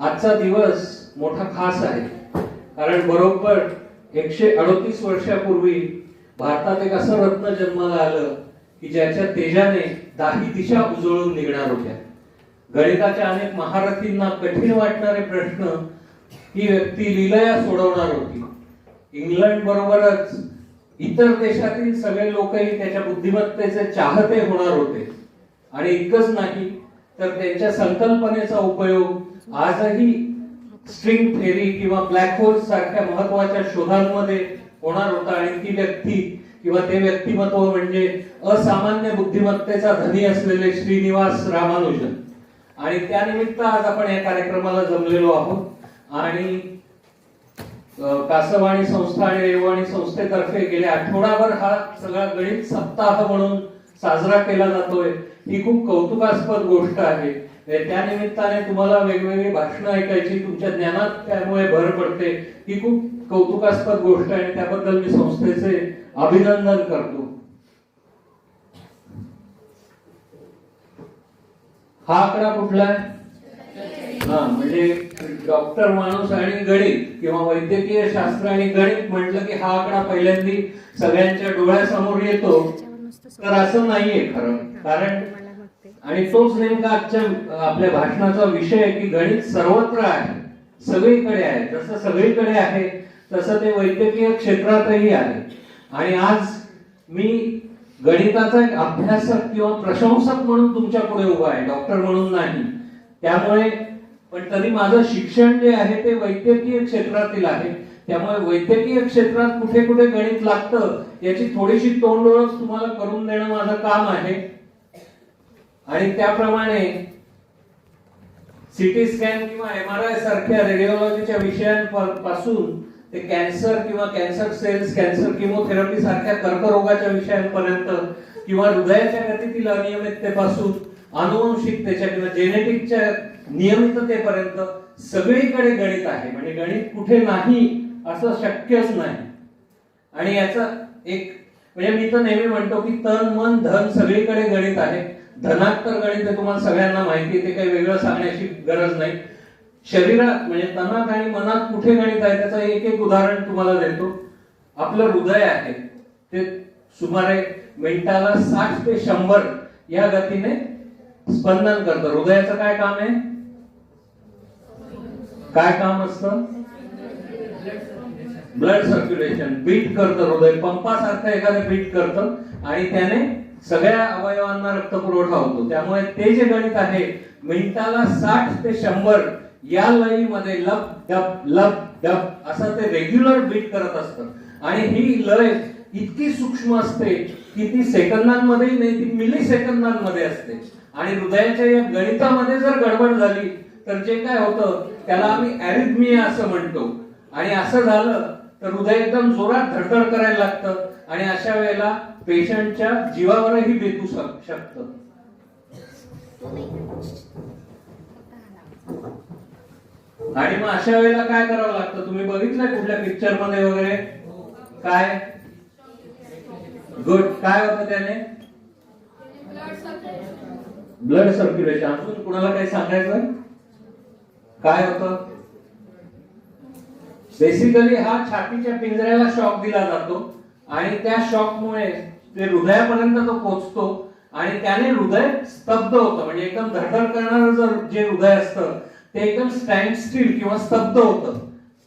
आजचा दिवस मोठा खास आहे, कारण बरोबर 138 वर्षापूर्वी भारतात एक असं रत्न जन्माला आलं की ज्याच्या तेजाने 10 दिशा उजळून निघणार होत्या. गणिताच्या अनेक महारथींना कठीण वाटणारे प्रश्न ही व्यक्ती लीलया सोडवणार होती. इंग्लंड बरोबरच इतर देशातील सगळे लोकही त्याच्या बुद्धिमत्तेचे चाहते होणार होते. आणि इतकंच नाही तर त्यांच्या संकल्पनेचा उपयोग आजही स्ट्रिंग थेरी किंवा ब्लॅक होल सारख्या महत्वाच्या शोधांमध्ये होणार होता. आणि ती व्यक्ती किंवा ते व्यक्तिमत्व म्हणजे असामान्य बुद्धिमत्तेचा धनी असलेले श्रीनिवास रामानुजन. आणि त्यानिमित्त आज आपण या कार्यक्रमाला जमलेलो आहोत. आणि कासवाणी संस्था आणि रेववाणी संस्थेतर्फे गेल्या आठवडाभर हा सगळा गणित सप्ताह म्हणून साजरा केला जातोय. ही खूप कौतुकास्पद गोष्ट आहे. त्या निमित्ताने तुम्हाला वेगवेगळी भाषणं ऐकायची, तुमच्या ज्ञानात त्यामुळे भर पडते. ही खूप कौतुकास्पद गोष्ट आहे आणि त्याबद्दल मी संस्थेचे अभिनंदन करतो. हा आकडा कुठला आहे? म्हणजे डॉक्टर माणूस आणि गणित किंवा वैद्यकीय शास्त्र आणि गणित म्हटलं की हा आकडा पहिल्यांदा सगळ्यांच्या डोळ्यासमोर येतो. तर असं नाहीये खरं, कारण आणि तोच नेमका आजच्या आपल्या भाषणाचा विषय की गणित सर्वत्र आहे, सगळीकडे आहे. जसं सगळीकडे आहे तसं ते वैद्यकीय क्षेत्रातही आहे. आणि आज मी गणिताचा एक अभ्यासक किंवा प्रशंसक म्हणून तुमच्या पुढे उभा आहे, डॉक्टर म्हणून नाही. त्यामुळे पण तरी माझं शिक्षण जे आहे ते वैद्यकीय क्षेत्रातील आहे. त्यामुळे वैद्यकीय क्षेत्रात कुठे कुठे गणित लागतं याची थोडीशी तोंड ओळख तुम्हाला करून देणं माझं काम आहे. आणि त्याप्रमाणे सिटी स्कॅन किंवा MRI सारख्या रेडिओलॉजीच्या विषयांपासून ते कॅन्सर किंवा कॅन्सर सेल्स, कॅन्सर किमोथेरपी सारख्या कर्करोगाच्या विषयांपर्यंत किंवा हृदयाच्या गतीतील अनियमिततेपासून अनुवंशिकतेच्या किंवा जेनेटिकच्या नियमिततेपर्यंत सगळीकडे गणित आहे. म्हणजे गणित कुठे नाही असं शक्यच नाही. आणि याचा एक म्हणजे मी तर नेहमी म्हणतो की तन मन धन सगळीकडे गणित आहे. धनात तर गणित आहे, तुम्हाला सगळ्यांना माहिती आहे, ते काही वेगळं सांगण्याची गरज नाही. शरीरात म्हणजे तनात आणि मनात कुठे गणित आहे त्याचं एक एक उदाहरण तुम्हाला देतो. आपलं हृदय आहे ते सुमारे मिनिटाला 60 ते 100 या गतीने स्पंदन करतं. हृदयाचं काय काम आहे? काय काम असतं? Blood circulation. बीट करतं हृदय, पंपासारखं एखादं बीट करतं आणि त्याने सगळ्या अवयवांना रक्तपुरवठा होतो. त्यामुळे ते जे गणित आहे मिनिटाला 60 ते 100 या लयीमध्ये लब डब असं ते रेग्युलर बीट करत असतं. आणि ही लय इतकी सूक्ष्म असते की ती सेकंदांमध्ये नाही, ती मिली सेकंदांमध्ये असते. आणि हृदयाच्या या गणितामध्ये जर गडबड झाली तर जे काय होतं त्याला आम्ही अॅरिथमिया असं म्हणतो. आणि असं झालं तर हृदय एकदम जोरात धडधड करायला लागतं आणि अशा वेळेला पेशंटच्या जीवावरही बेतू शकतं. आणि मग अशा वेळेला काय करावं लागतं? तुम्ही बघितलंय कुठल्या पिक्चर मध्ये वगैरे? काय गुड काय होतं त्याने? Blood circulation. अजून कुणाला काही सांगायचं? काय होतं? बेसिकली हा छातीच्या पिंजऱ्याला शॉक दिला जातो आणि त्या शॉकमुळे ते हृदयापर्यंत तो पोहोचतो आणि त्याने हृदय स्तब्ध होतं. म्हणजे एकदम धडधड करणारं जर जे हृदय असतं ते एकदम स्टँड स्टील किंवा स्तब्ध होतं.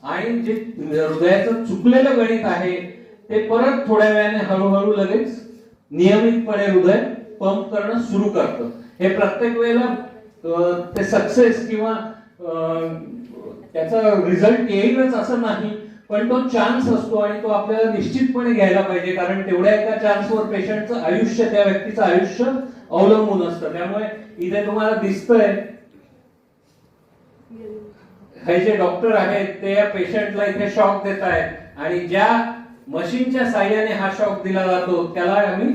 आणि जे हृदयाचं चुकलेलं गणित आहे ते परत थोड्या वेळाने हळूहळू लगेच नियमितपणे हृदय पंप करणं सुरू करतं. हे प्रत्येक वेळेला ते सक्सेस किंवा त्याचा रिझल्ट येईलच असं नाही, पण तो चान्स असतो आणि तो आपल्याला निश्चितपणे घ्यायला पाहिजे. कारण तेवढ्या एका चान्सवर पेशंटचं आयुष्य, त्या व्यक्तीचं आयुष्य अवलंबून असतं. त्यामुळे इथे तुम्हाला दिसतंय हे जे डॉक्टर आहेत ते या पेशंटला इथे शॉक देत आहेत आणि ज्या मशीनच्या साहाय्याने हा शॉक दिला जातो त्याला आम्ही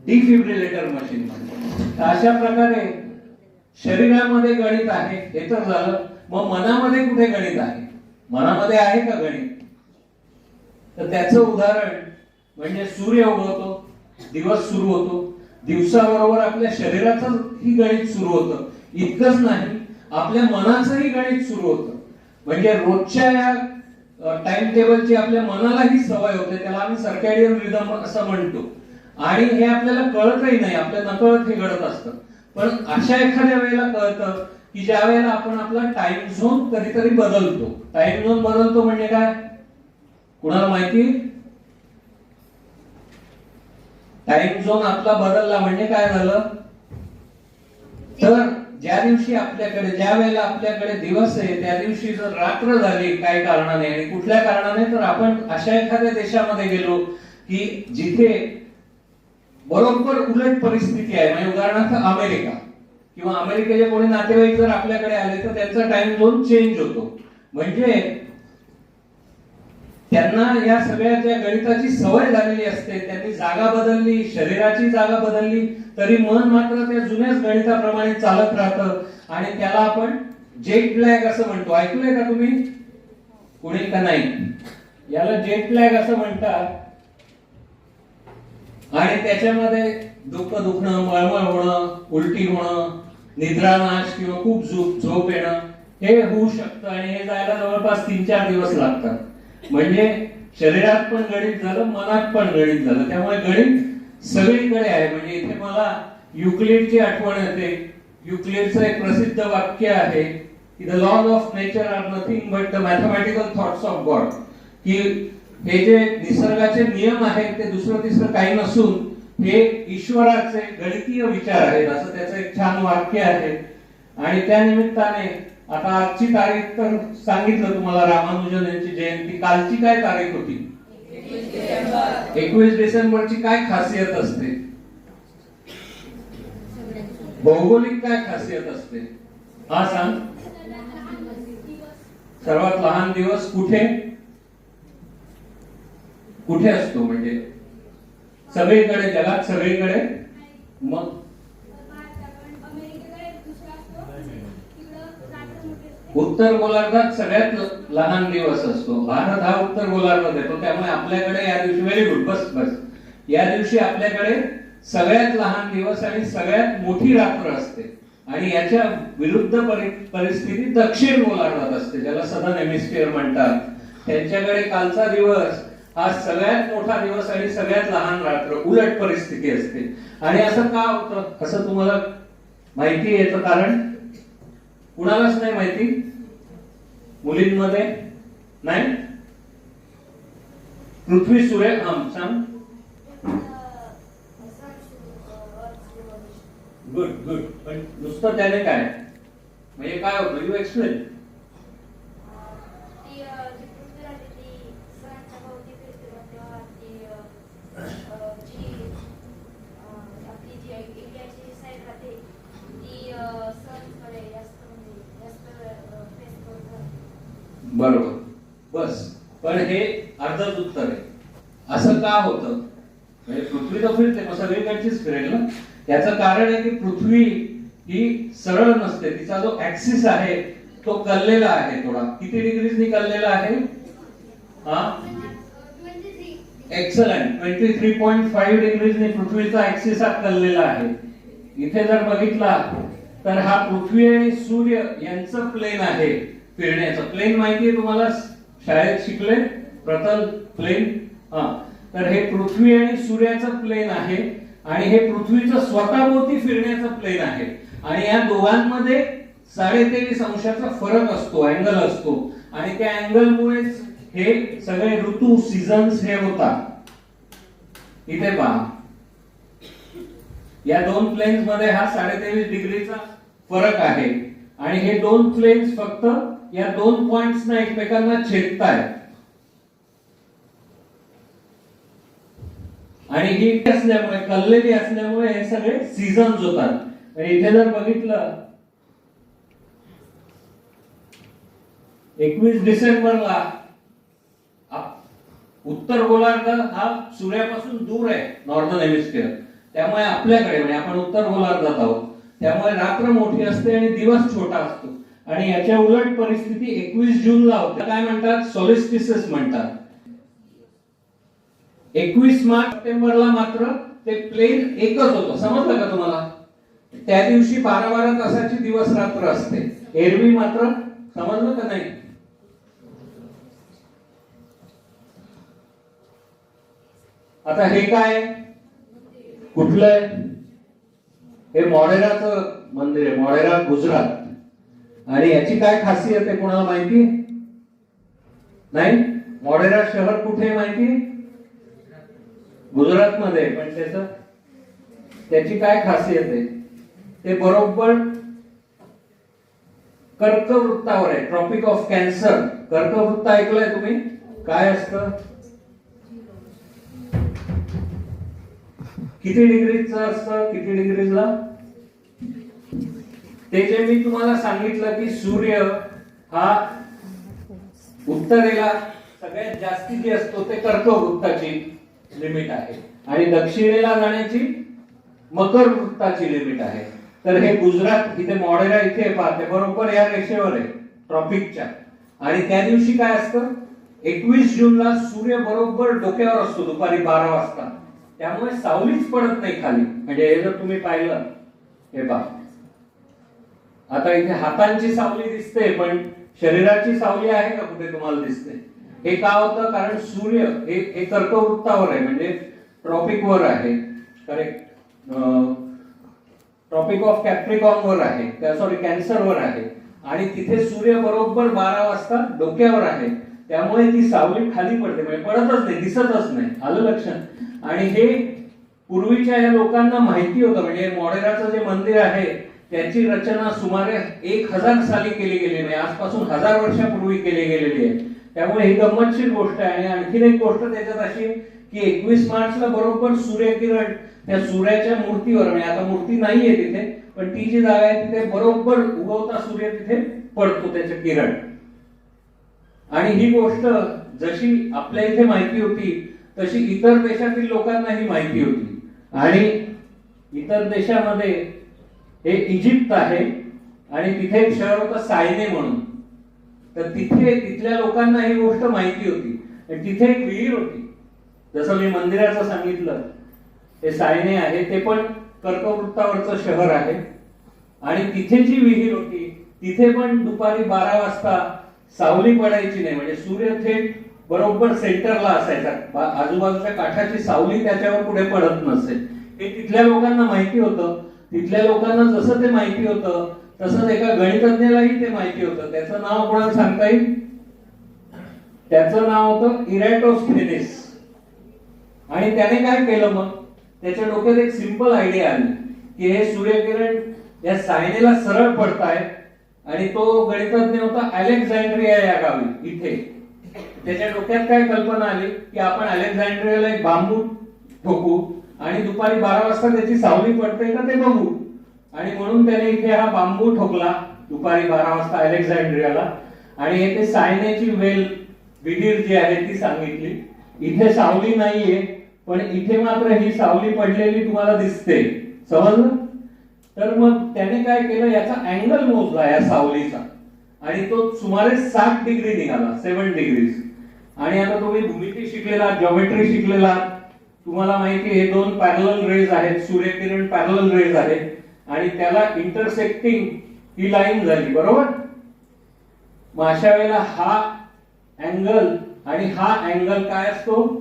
डिफिब्रिलेटर मशीन म्हणतो. अशा प्रकारे शरीरामध्ये गणित आहे हे तर झालं. मग मनामध्ये कुठे गणित आहे? मनामध्ये आहे का गणित? तर त्याचं उदाहरण म्हणजे सूर्य उगवतो, दिवस सुरू होतो, दिवसाबरोबर आपल्या शरीराचं ही गणित सुरू होतं. इतकंच नाही, आपल्या मनाचंही गणित सुरू होतं. म्हणजे रोजच्या या टाइम टेबलची आपल्या मनालाही सवय होते, त्याला आम्ही सर्कॅडियन रिदम असं म्हणतो. आणि हे आपल्याला कळतही नाही, आपल्या नकळत हे घडत असतं. पण अशा एखाद्या वेळेला कळतं की ज्या वेळेला आपण आपला टाइम झोन कधीतरी बदलतो. टाइम झोन बदलतो म्हणजे काय, कुणाला माहिती? टाइम झोन आपला बदलला म्हणजे काय झालं, तर ज्या दिवशी आपल्याकडे, ज्या वेळेला आपल्याकडे दिवस आहे त्या दिवशी जर रात्र झाली काही कारणाने, आणि कुठल्या कारणाने, तर आपण अशा एखाद्या देशामध्ये गेलो की जिथे बरोबर उलट परिस्थिती आहे. म्हणजे उदाहरणार्थ अमेरिका, किंवा अमेरिकेचे कोणी नातेवाईक जर आपल्याकडे आले तर त्यांचा टाइम झोन चेंज होतो. म्हणजे त्यांना या सगळ्या ज्या गणिताची सवय झालेली असते, त्यांनी जागा बदलली, शरीराची जागा बदलली, तरी मन मात्र त्या जुन्याच गणिताप्रमाणे चालत राहतं. आणि त्याला आपण जेट लॅग असं म्हणतो. ऐकलंय का तुम्ही कोणी का नाही? याला जेट लॅग असं म्हणतात. आणि त्याच्यामध्ये डोकं दुखणं, मळमळ होणं, उलटी होणं, निद्रानाश किंवा खूप झोप येणं हे होऊ शकतं. आणि हे जायला जवळपास 3-4 दिवस लागतात. म्हणजे शरीरात पण गणित झालं, मनात पण गणित झालं. त्यामुळे गणित सगळीकडे आहे. म्हणजे इथे मला युक्लिडची आठवण येते. युक्लिडचं एक प्रसिद्ध वाक्य आहे की the laws of nature are nothing but the mathematical thoughts of God. की हे जे निसर्गाचे नियम आहेत ते दुसरं तिसरं काही नसून हे ईश्वराचे गणितीय विचार आहेत, असं त्याचं एक छान वाक्य आहे. आणि त्या निमित्ताने आता आजची तारीख तर सांगितलं तुम्हाला, रामानुजन यांची जयंती. कालची काय तारीख होती? 21 डिसेंबरची काय खासियत असते? भौगोलिक काय खासियत असते हा सांग. सर्वात लहान दिवस कुठे कुठे असतो? म्हणजे सगळीकडे, जगात सगळीकडे. मग उत्तर गोलार्धात सगळ्यात लहान दिवस असतो. भारत हा उत्तर गोलार्धात येतो, त्यामुळे आपल्याकडे या दिवशी, व्हेरी गुड, बस या दिवशी आपल्याकडे सगळ्यात लहान दिवस आणि सगळ्यात मोठी रात्र असते. आणि याच्या विरुद्ध परिस्थिती दक्षिण गोलार्धात असते, ज्याला सदर्न हेमिस्फिअर म्हणतात. त्यांच्याकडे कालचा दिवस हा सगळ्यात मोठा दिवस आणि सगळ्यात लहान रात्र, उलट परिस्थिती असते. आणि असं का होतं असं तुम्हाला माहिती आहे? याचं कारण कुणालाच नाही माहिती? मुलींमध्ये नाही? पृथ्वी सूर्य सांग. Good good. पण नुसतं त्याने काय म्हणजे काय होतं? You explain. बरोबर, बस. पण हे अर्धच उत्तर आहे. असं का होतं? म्हणजे पृथ्वी तर फिरते, मग सगळीकडचीच फिरेल ना. याचं कारण आहे की पृथ्वी ही सरळ नसते, तिचा जो ऍक्सिस आहे तो कललेला आहे थोडा. किती डिग्रीजनी कललेला आहे? एक्सलंट. 23.5 डिग्रीजनी पृथ्वीचा ऍक्सिस हा कललेला आहे. इथे जर बघितला तर हा पृथ्वी आणि सूर्य यांचं प्लेन आहे फिरण्याचं. प्लेन माहिती आहे तुम्हाला, शाळेत शिकले, प्रतल प्लेन. तर हे पृथ्वी आणि सूर्याचं प्लेन आहे, आणि हे पृथ्वीचं स्वतःभोवती फिरण्याचं प्लेन आहे. आणि या दोघांमध्ये 23.5 अंशाचा फरक असतो, अँगल असतो. आणि त्या अँगलमुळेच हे सगळे ऋतू, सीझन्स हे होतात. इथे पहा, या दोन प्लेन्स मध्ये हा 23.5 डिग्रीचा फरक आहे. आणि हे दोन प्लेन्स फक्त या दोन पॉइंट्स ना एकमेकांना छेदतायत. आणि ही असल्यामुळे, कललेली असल्यामुळे हे सगळे सीझन्स होतात. आणि इथे जर बघितलं 21 डिसेंबरला उत्तर गोलार्ध हा सूर्यापासून दूर आहे, नॉर्दर्न हेमिस्फिअर. त्यामुळे आपल्याकडे, म्हणजे आपण उत्तर गोलार्धात आहोत, त्यामुळे रात्र मोठी असते आणि दिवस छोटा असतो. आणि याच्या उलट परिस्थिती 21 जूनला होते. काय म्हणतात? सोलिस्टिसेस म्हणतात. 21 मार्च सप्टेंबरला मात्र ते प्लेन एकच होतं. समजलं का तुम्हाला? त्या दिवशी 12-12 तासाची दिवस रात्र असते. एरवी मात्र समजलं का नाही? आता हे काय कुठलं आहे? हे मोढेराचं मंदिर आहे, मोढेरा गुजरात. आणि याची काय खासियत आहे कोणाला माहिती नाही? मोढेरा शहर कुठे आहे माहिती? गुजरात मध्ये. पण त्याची काय खासियत आहे? ते बरोबर कर्कवृत्तावर आहे, ट्रॉपिक ऑफ कॅन्सर. कर्कवृत्त ऐकलंय तुम्ही? काय असतं? किती डिग्रीचं असतं? किती डिग्रीजला? ते जे मी तुम्हाला सांगितलं की सूर्य हा उत्तरेला सगळ्यात जास्ती जे असतो ते कर्कवृत्ताची लिमिट आहे आणि दक्षिणेला जाण्याची मकर वृत्ताची लिमिट आहे. तर हे गुजरात इथे मोढेरा इथे पाहते बरोबर या रेषेवर आहे ट्रॉपिकच्या. आणि त्या दिवशी काय असतं? 21 जूनला सूर्य बरोबर डोक्यावर असतो दुपारी 12 वाजता. त्यामुळे सावलीच पडत नाही खाली. म्हणजे हे जर तुम्ही पाहिलं, हे पहा आता इथे हातांची सावली दिसते पण शरीराची सावली आहे का कुठे तुम्हाला दिसते? हे का होतं? कारण सूर्य हे कर्कवृत्तावर आहे, म्हणजे ट्रॉपिक वर आहे, करेक्ट, ट्रॉपिक ऑफ कॅप्रिकॉर्न वर आहे, सॉरी कॅन्सर वर आहे. आणि तिथे सूर्य बरोबर 12 वाजता डोक्यावर आहे. त्यामुळे ती सावली खाली पडते, म्हणजे पडतच नाही, दिसतच नाही. आलं लक्षात? आणि हे पूर्वीच्या या लोकांना माहिती होतं. म्हणजे मोढेराचं जे मंदिर आहे त्याची रचना सुमारे 1000 साली केली गेली नाही, आजपासून 1000 वर्षापूर्वी केली गेलेली आहे. त्यामुळे ही गंमतशीर गोष्ट आहे. आणि आणखीन एक गोष्ट त्याच्यात अशी की 21 मार्चला बरोबर सूर्यकिरण त्या सूर्याच्या मूर्तीवर, म्हणजे आता मूर्ती नाहीये तिथे, पण ती जी जागा आहे तिथे बरोबर उगवता सूर्य तिथे पडतो त्याचे किरण. आणि ही गोष्ट जशी आपल्या इथे माहिती होती तशी इतर देशातील लोकांनाही माहिती होती. आणि इतर देशामध्ये हे इजिप्त आहे आणि तिथे एक शहर होतं सायने म्हणून. तर तिथल्या लोकांना ही गोष्ट माहिती होती. तिथे एक विहीर होती, जसं मी मंदिराचं सांगितलं, हे सायने आहे, ते पण कर्कवृत्तावरचं शहर आहे. आणि तिथे जी विहीर होती तिथे पण दुपारी 12 वाजता सावली पडायची नाही, म्हणजे सूर्य थेट बरोबर सेंटरला असायचा, आजूबाजूच्या काठाची सावली त्याच्यावर पुढे पडत नसेल. हे तिथल्या लोकांना माहिती होतं. तिथल्या लोकांना जसं ते माहिती होतं तसंच एका गणितज्ञालाही ते माहिती होतं. त्याचं नाव कोणाला सांगता येईल? त्याचं नाव होतं इरॅटोस्थेनेस. आणि त्याने काय केलं मग? त्याच्या डोक्यात एक सिंपल आयडिया आली की हे सूर्यकिरण या सायनेला सरळ पडतायत आणि तो गणितज्ञ होता अलेक्झांड्रिया या गावी इथे. त्याच्या डोक्यात काय कल्पना आली की आपण अलेक्झांड्रियाला एक बांबू ठोकू आणि दुपारी 12 वाजता त्याची सावली पडते का ते बघू. आणि म्हणून त्याने इथे हा बांबू ठोकला दुपारी 12 वाजता अलेक्झांड्रियाला. आणि येथे सायनेची विहीर जी आहे ती सांगितली. इथे सावली नाहीये पण इथे मात्र ही सावली पडलेली तुम्हाला दिसते. समजलं? तर मग त्याने काय केलं, याचा अँगल मोजला या सावलीचा आणि तो सुमारे 7 डिग्री निघाला, 7 डिग्रीज. आणि आता तुम्ही भूमिती शिकलेला, जॉमेट्री शिकलेला, तुम्हाला माहिती हे 2 पॅरलल रेज आहेत, सूर्यकिरण पॅरलल रेज आहेत आणि त्याला इंटरसेक्टिंग ही लाईन झाली, बरोबर? मग अशा वेळेला हा अँगल आणि हा अँगल काय असतो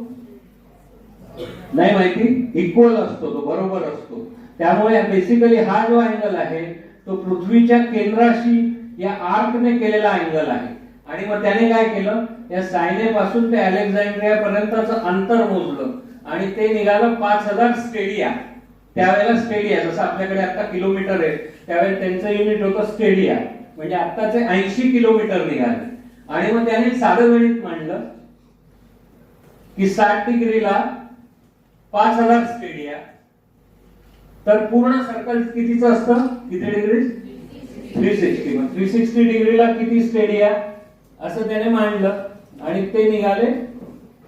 नाही माहिती, इक्वल असतो, तो बरोबर असतो. त्यामुळे बेसिकली हा जो अँगल आहे तो पृथ्वीच्या केंद्राशी या आर्कने केलेला अँगल आहे. आणि मग त्याने काय केलं, या सायनेपासून ते अलेक्झांड्रिया पर्यंतचं अंतर मोजलं आणि ते निघालं 5000 स्टेडिया. त्यावेळेला स्टेडिया जसं आपल्याकडे आता किलोमीटर आहे, त्यावेळेला त्यांचं युनिट होतं स्टेडिया, म्हणजे आताचे 80 किलोमीटर निघाले. आणि मग त्याने साधं गणित मांडलं की 60 डिग्रीला 5000 स्टेडिया, तर पूर्ण सर्कल कितीचं असतं? किती डिग्री? 360. मग 360 डिग्रीला किती स्टेडिया असं त्याने मांडलं आणि ते निघाले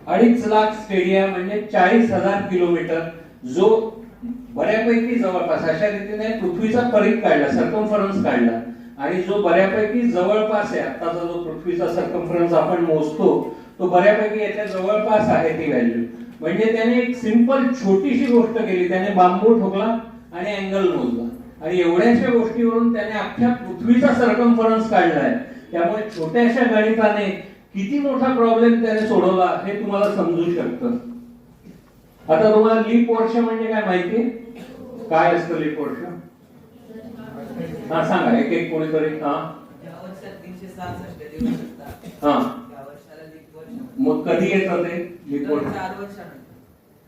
2.5 लाख स्टेडिया, म्हणजे 40,000 किलोमीटर, जो बऱ्यापैकी जवळपास अशा रीतीने पृथ्वीचा परिघ काढला, सर्कम्फरन्स काढला. आणि जो बऱ्यापैकी जवळपास आहे, आताचा जो पृथ्वीचा सर्कम्फरन्स आपण मोजतो तो बऱ्यापैकी याच्या जवळपास आहे ती व्हॅल्यू. म्हणजे त्याने एक सिंपल छोटीशी गोष्ट केली, त्याने बांबू ठोकला आणि अँगल मोजला आणि एवढ्याशा गोष्टीवरून त्याने अख्ख्या पृथ्वीचा सर्कम्फरन्स काढलाय. त्यामुळे छोट्याशा गणिताने किती मोठा प्रॉब्लेम त्याने सोडवला हे तुम्हाला समजू शकतं. आता तुम्हाला लीप वर्ष म्हणजे काय माहिती? काय असतं लीप वर्ष? हा सांगा, एक एक कोणीतरी. हा, हा, मग कधी येतं ते लीप वर्ष? 4 वर्षांनी.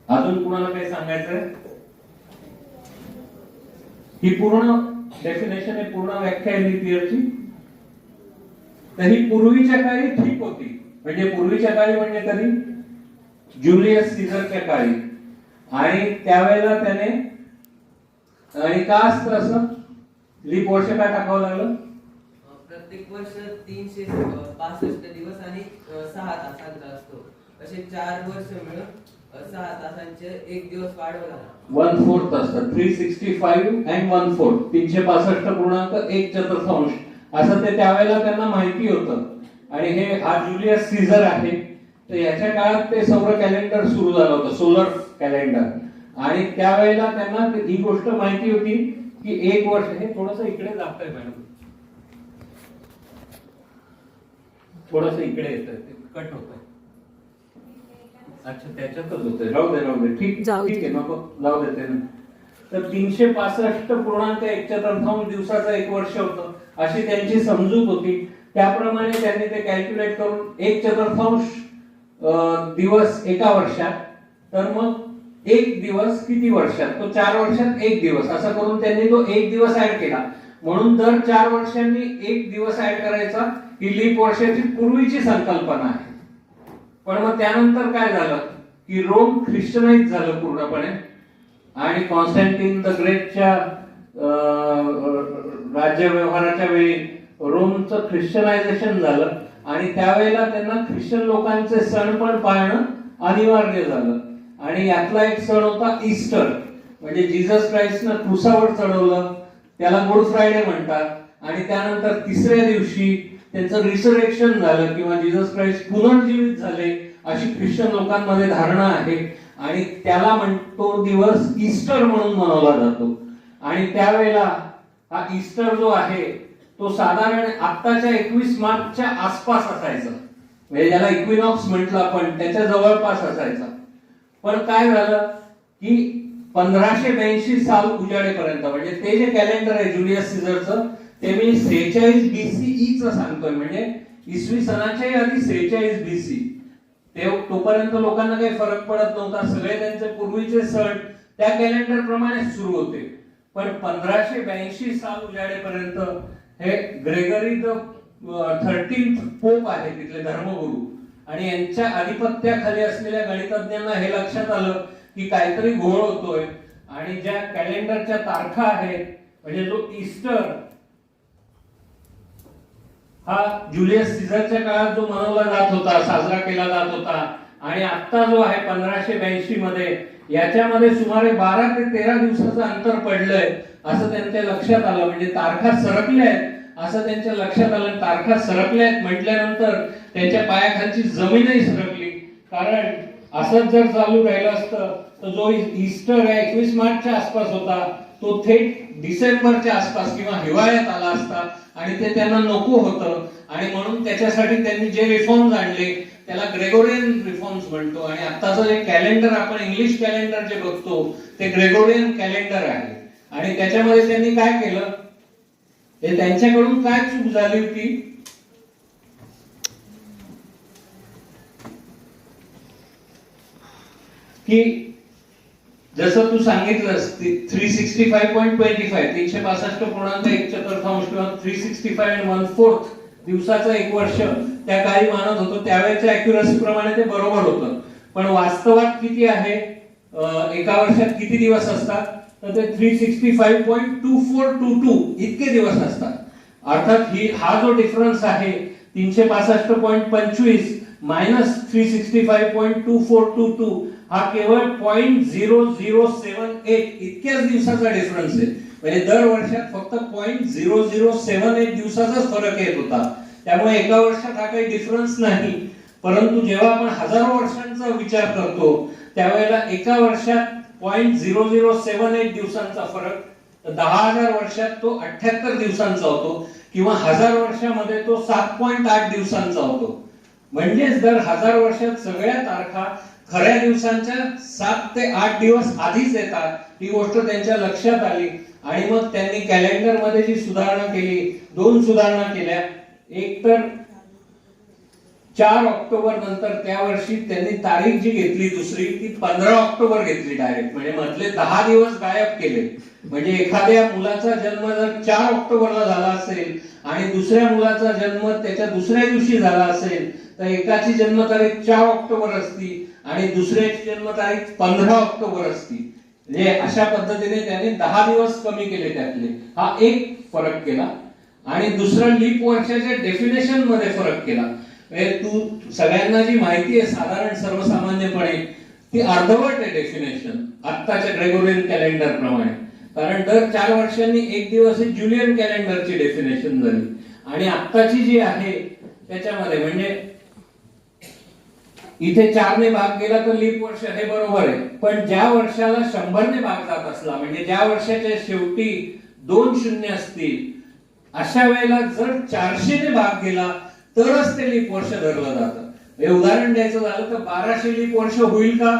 अजून कुणाला काही सांगायचंय? ही पूर्ण डेफिनेशन आहे, पूर्ण व्याख्या आहे लीप इयरची. तर ही पूर्वीच्या काळी ठीक होती. म्हणजे पूर्वीच्या काळी म्हणजे कधी? ज्युलियस सीझरच्या काळी. आणि त्यावेळेला त्याने, आणि का असतं असं लीप वर्ष काय टाकावं लागलं? प्रत्येक वर्ष 365 दिवस आणि 6 तासांचा असतो. असे 4 वर्ष मिळून 6 तासांचे 1 दिवस वाढवला. 1/4 असतं. 365 and 1/4, 365.1 असं ते त्यावेळेला त्यांना माहिती होतं. आणि हे हा ज्युलियस सीझर आहे. तर याच्या काळात ते सौर कॅलेंडर सुरू झालं होतं, सोलर कॅलेंडर. आणि त्यावेळेला त्यांना ही गोष्ट माहिती होती की 1 वर्ष, हे थोडस इकडे जातंय मॅडम, थोडस इकडे येतंय, कट होतंय. अच्छा, त्याच्यातच होतंय. राहू दे, ठीक आहे, नको जाऊ देते ना. तर 365.1 दिवसाचं 1 वर्ष होतं, अशी त्यांची समजूत होती. त्याप्रमाणे त्यांनी ते कॅल्क्युलेट करून 1/4 दिवस एका वर्षात, तर मग 1 दिवस किती वर्षात? तो 4 वर्षात 1 दिवस, असं करून त्यांनी तो 1 दिवस ऍड केला. म्हणून दर 4 वर्षांनी 1 दिवस ऍड करायचा. ही लीप वर्षाची पूर्वीची संकल्पना आहे. पण मग त्यानंतर काय झालं की रोम ख्रिश्चनाइज झालं पूर्णपणे. आणि कॉन्स्टँटिन द ग्रेटच्या राज्य व्यवहाराच्या वेळी रोमचं ख्रिश्चनायझेशन झालं. आणि त्यावेळेला त्यांना ख्रिश्चन लोकांचे सण पण पाळणं अनिवार्य झालं. आणि यातला एक सण होता ईस्टर, म्हणजे जीसस क्राइस्टनं क्रुसावर चढवलं, त्याला गुड फ्रायडे म्हणतात. आणि त्यानंतर 3ऱ्या दिवशी त्यांचं रिसरेक्शन झालं किंवा जीसस क्राइस्ट पुनर्जीवित झाले, अशी ख्रिश्चन लोकांमध्ये धारणा आहे. आणि त्याला तो दिवस ईस्टर म्हणून मनवला जातो. आणि त्यावेळेला हा ईस्टर जो आहे तो साधारण आत्ताच्या 21 मार्चच्या आसपास असायचा. म्हणजे ज्याला इक्विनॉक्स म्हटलं आपण, त्याच्या जवळपास असायचा. पण काय झालं की 1582 साल उजाडेपर्यंत, म्हणजे ते जे कॅलेंडर आहे ज्युलियस सीझरचं, ते मी 46 BCE च सांगतोय. म्हणजे इसवी सनाच्या आधी 46 BC. तोपर्यंत लोकांना काही फरक पडत नव्हता. सगळे त्यांचे पूर्वीचे सण त्या कॅलेंडर प्रमाणे सुरू होते. पण 1582 साल उजाडेपर्यंत हे ग्रेगरी द 13th पोप आहे, तिथले धर्मगुरू, आणि यांच्या आधिपत्याखाली असलेल्या गणितज्ञांना हे लक्षात आलं की काहीतरी घोळ होतोय. आणि ज्या कॅलेंडरच्या तारखा आहेत, म्हणजे जो ईस्टर हा ज्युलियस सीझरच्या काळात जो मनवला जात होता, साजरा केला जात होता, आणि आता जो आहे 1582 मध्ये, याच्यामध्ये सुमारे 12 ते 13 दिवसाचं अंतर पडलंय असं त्यांच्या लक्षात आलं. म्हणजे तारखा सरकल्या आहेत असं त्यांच्या लक्षात आलं. तारखा सरकल्या आहेत म्हटल्यानंतर त्यांच्या पायाखालची जमीनही सरकली. कारण असंच जर चालू राहिलं असतं तर जो ईस्टर आहे 21 मार्चच्या आसपास होता, तो थेट डिसेंबरच्या आसपास किंवा हिवाळ्यात आला असता. आणि ते त्यांना नको होतं. आणि म्हणून त्याच्यासाठी त्यांनी जे रिफॉर्म्स आणले त्याला ग्रेगोरियन रिफॉर्म्स म्हणतो. आणि आत्ताचं जे कॅलेंडर आपण इंग्लिश कॅलेंडर जे बघतो ते ग्रेगोरियन कॅलेंडर आहे. आणि त्याच्यामध्ये त्यांनी काय केलं, हे त्यांच्याकडून काय चूक झाली होती की जसं तू सांगितलंस 365.25 365.1 किंवा 365 and 1/4 दिवसाचं 1 वर्ष त्या काळी मानत होतो. त्यावेळेच्या अॅक्युरसी प्रमाणे ते बरोबर होतं. पण वास्तवात किती आहे, एका वर्षात किती दिवस असतात, तर ते 365.2422 इतके दिवस असतात. अर्थात हा जो डिफरन्स आहे 365.25 मायनस 365.2422 हा केवळ 0.0078 इतक्याच दिवसाचा डिफरन्स आहे. म्हणजे दर वर्षात फक्त 0.0078 दिवसाचाच फरक येत होता. त्यामुळे एका वर्षात हा काही डिफरन्स नाही. परंतु जेव्हा आपण हजारो वर्षांचा विचार करतो त्यावेळेला एका वर्षात 0.0078 दिवसांचा फरक तर 10,000 वर्षात तो 78 दिवसांचा होतो किंवा 1000 वर्षामध्ये तो 7.8 दिवसांचा होतो. म्हणजेच दर 1000 वर्षात सगळ्या तारखा खऱ्या दिवसांच्या 7 ते 8 दिवस आधीच येतात. ही गोष्ट त्यांच्या लक्षात आली आणि मग त्यांनी कॅलेंडर मध्ये जी सुधारणा केली, 2 सुधारणा केल्या. एक तर 4 ऑक्टोबर नंतर त्या वर्षी त्यांनी तारीख जी घेतली दुसरी, ती 15 ऑक्टोबर घेतली डायरेक्ट. म्हणजे मधले 10 दिवस गायब केले. म्हणजे एखाद्या मुलाचा जन्म जर 4 ऑक्टोबरला झाला असेल आणि दुसऱ्या मुलाचा जन्म त्याच्या दुसऱ्या दिवशी झाला असेल, तर एकाची जन्मतारीख 4 ऑक्टोबर असती आणि दुसऱ्याची जन्मतारीख 15 ऑक्टोबर असती. म्हणजे अशा पद्धतीने त्यांनी 10 दिवस कमी केले त्यातले. हा एक फरक केला. आणि दुसरं लीप वर्षाच्या डेफिनेशन मध्ये फरक केला. तू सगळ्यांना जी माहिती आहे साधारण सर्वसामान्यपणे, ती अर्धवट आहे डेफिनेशन आत्ताच्या ग्रेगोरियन कॅलेंडर प्रमाणे. कारण दर 4 वर्षांनी एक दिवस ही ज्युलियन कॅलेंडरची डेफिनेशन झाली. आणि आत्ताची जी आहे त्याच्यामध्ये म्हणजे इथे 4 ने भाग गेला तर लीप वर्ष हे बरोबर आहे. पण ज्या वर्षाला 100 ने भाग जात असला, म्हणजे ज्या वर्षाच्या शेवटी 2 शून्य असतील, अशा वेळेला जर 400 ने भाग गेला तरच ते लीप वर्ष धरलं जातं. हे उदाहरण द्यायचं झालं तर 1200 लीप वर्ष होईल का?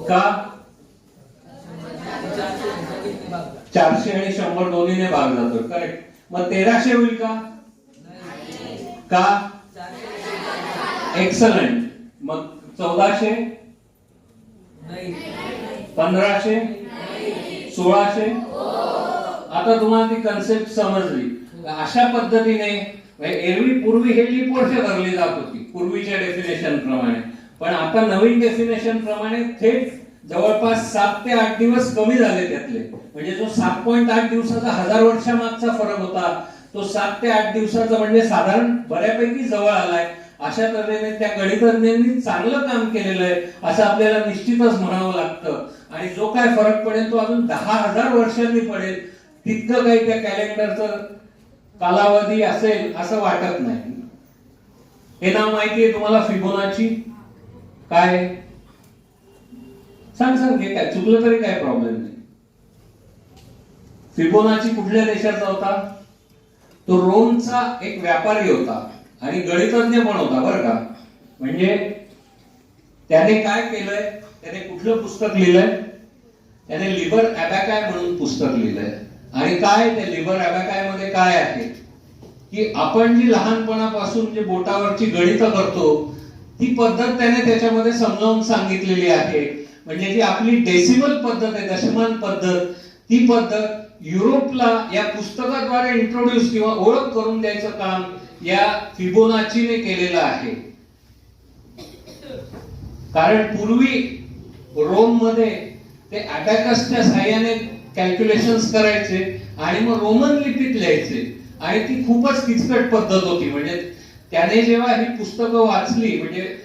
का 400 आणि 100 दोन्हीने भाग जातो, करेक्ट. मग 1300 होईल का? का? एक्सलंट. मग 1400, 1500, 1600. आता तुम्हाला ती कन्सेप्ट समजली. अशा पद्धतीने पूर्वी हे लीप वर्ष धरली जात होती पूर्वीच्या डेफिनेशन प्रमाणे. पण आता नवीन डेफिनेशन प्रमाणे थेट जवळपास 7 ते 8 दिवस कमी झाले त्यातले. म्हणजे जो 7.8 दिवसाचा 1000 वर्षामागचा फरक होता, तो 7 ते 8 दिवसाचा म्हणजे साधारण बऱ्यापैकी जवळ आलाय. अशा तऱ्हेने त्या गणितज्ञांनी चांगलं काम केलेलं आहे असं आपल्याला निश्चितच म्हणावं लागतं. आणि जो काय फरक पडेल तो अजून 10,000 वर्षांनी पडेल. तितकं काही त्या कॅलेंडरचं कालावधी असेल असं वाटत नाही. हे नाव माहितीये तुम्हाला, फिबोनाची? काय सांग घे, काय चुकलं तरी काय प्रॉब्लेम नाही. फिबोनाची कुठल्या देशाचा होता? तो रोमचा एक व्यापारी होता आणि गणितज्ञ पण होता बरं का. म्हणजे त्याने काय केलंय, त्याने कुठलं पुस्तक लिहिलंय? त्याने लिबर अबॅकाय म्हणून पुस्तक लिहिलंय. आणि काय त्या लिबर अबॅकाय मध्ये काय आहे की आपण जी लहानपणापासून जे बोटावरची गणितं करतो ती पद्धत त्याने त्याच्यामध्ये समजावून सांगितलेली आहे. म्हणजे जी आपली डेसिमल पद्धत आहे, दशमान पद्धत, ती पद्धत युरोपला या पुस्तकाद्वारे इंट्रोड्यूस किंवा ओळख करून द्यायचं काम या फिबोनाचीने केलेलं आहे. कारण पूर्वी रोम मध्ये ते अबॅकसच्या सहाय्याने कॅल्क्युलेशन्स करायचे आणि मग रोमन लिपीत लिहायचे आणि ती खूपच किचकट पद्धत होती. म्हणजे त्याने जेव्हा ही पुस्तकं वाचली, म्हणजे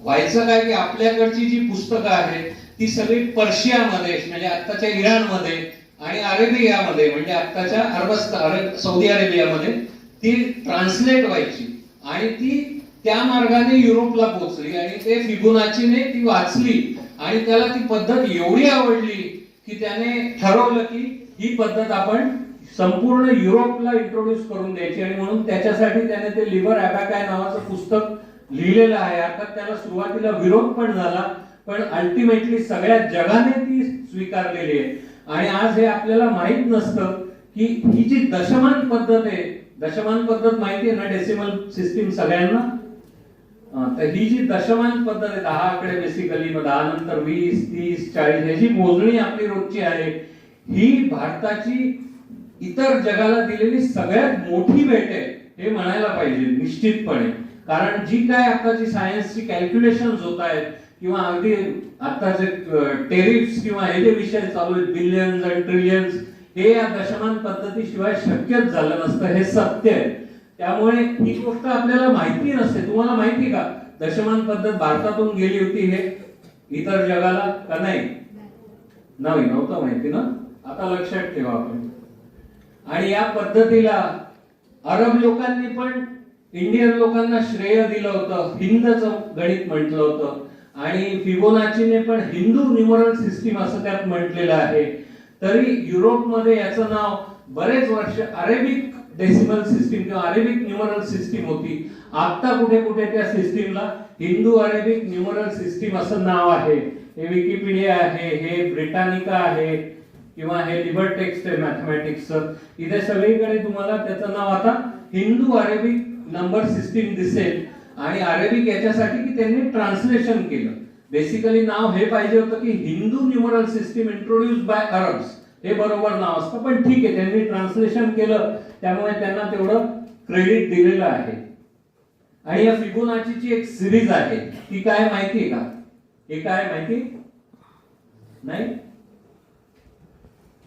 व्हायचं काय की आपल्याकडची जी पुस्तकं आहेत ती सगळी पर्शियामध्ये म्हणजे आत्ताच्या इराणमध्ये आणि अरेबियामध्ये म्हणजे आत्ताच्या सौदी अरेबियामध्ये ती ट्रान्सलेट व्हायची आणि ती त्या मार्गाने युरोपला पोहोचली. आणि ते फिबोनाचीने ती वाचली आणि त्याला ती पद्धत एवढी आवडली की त्याने ठरवलं की ही पद्धत आपण संपूर्ण युरोपला इंट्रोड्यूस करून द्यायची. आणि म्हणून त्याच्यासाठी त्याने ते लिबर अबॅकाय नावाचं पुस्तक लिहिलेलं आहे. आता त्याला सुरुवातीला विरोध पण झाला, पण अल्टिमेटली सगळ्या जगाने ती स्वीकारलेली आहे. आणि आज हे आपल्याला माहित नसतं की ही जी दशमान पद्धत आहे, दशमान पद्धत माहिती आहे ना, डेसिमल सिस्टीम सगळ्यांना. तर ही जी दशमान पद्धत आहे, 10 आकडे बेसिकली, 10 नंतर 20, 30, 40 ही जी मोजणी आपली रोजची आहे, ही भारताची इतर जगाला दिलेली सगळ्यात मोठी भेट आहे हे म्हणायला पाहिजे निश्चितपणे. कारण जी काय आताची सायन्सची कॅल्क्युलेशन्स होत आहेत किंवा अगदी आताचे टेरिफ्स किंवा हे जे विषय चालू आहेत, बिलियन्स आणि ट्रिलियन्स, हे या दशमान पद्धतीशिवाय शक्यच झालं नसतं, हे सत्य आहे. त्यामुळे ही गोष्ट आपल्याला माहिती नसते. तुम्हाला माहिती का दशमान पद्धत भारतातून गेली होती हे इतर जगाला का नाही? नव्हतं माहिती ना. आता लक्षात ठेवा आपण. आणि या पद्धतीला अरब लोकांनी पण इंडियन लोकांना श्रेय दिलं होतं, हिंदचं गणित म्हटलं होतं. आणि फिबोनाचीने पण हिंदू न्यूमरल सिस्टीम असं त्यात म्हटलेलं आहे. तरी युरोपमध्ये याचं नाव बरेच वर्ष अरेबिक डेसिमल सिस्टीम किंवा अरेबिक न्यूमरल सिस्टीम होती. आता कुठे कुठे त्या सिस्टीमला हिंदू अरेबिक न्यूमरल सिस्टीम असं नाव आहे. हे विकिपीडिया आहे, हे ब्रिटानिका आहे किंवा हे लिबर टेक्स्ट आहे मॅथमॅटिक्सचं. इथे सगळीकडे तुम्हाला त्याचं नाव आता हिंदू अरेबिक नंबर सिस्टीम दिसेल. आणि अरेबिक याच्यासाठी की त्यांनी ट्रान्सलेशन केलं. बेसिकली नाव हे पाहिजे होतं की Hindu numeral system introduced by Arabs, हे बरोबर नाव असतं, पण ठीक आहे त्यांनी ट्रान्सलेशन केलं त्यामुळे त्यांना तेवढं क्रेडिट दिलेलं आहे. आणि या फिबोनाचीची एक सिरीज आहे, ती काय माहितीये का? हे काय माहिती नाही?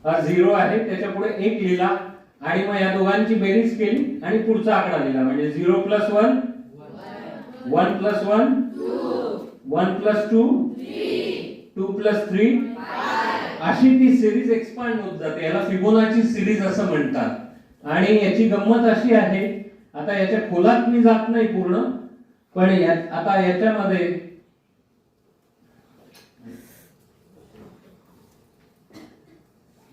हा 0 आहे, त्याच्या पुढे 1 लिहिला आणि मग या दोघांची बेरीज केली आणि पुढचा आकडा लिहिला, म्हणजे 0 + 1 1 + 1 1 + 2 2 + 3 अशी ती सिरीज एक्सपांड होत जाते. याला फिबोनाची सिरीज असं म्हणतात. आणि याची गंमत अशी आहे, आता याच्या खोलात मी जात नाही पूर्ण, पण आता याच्यामध्ये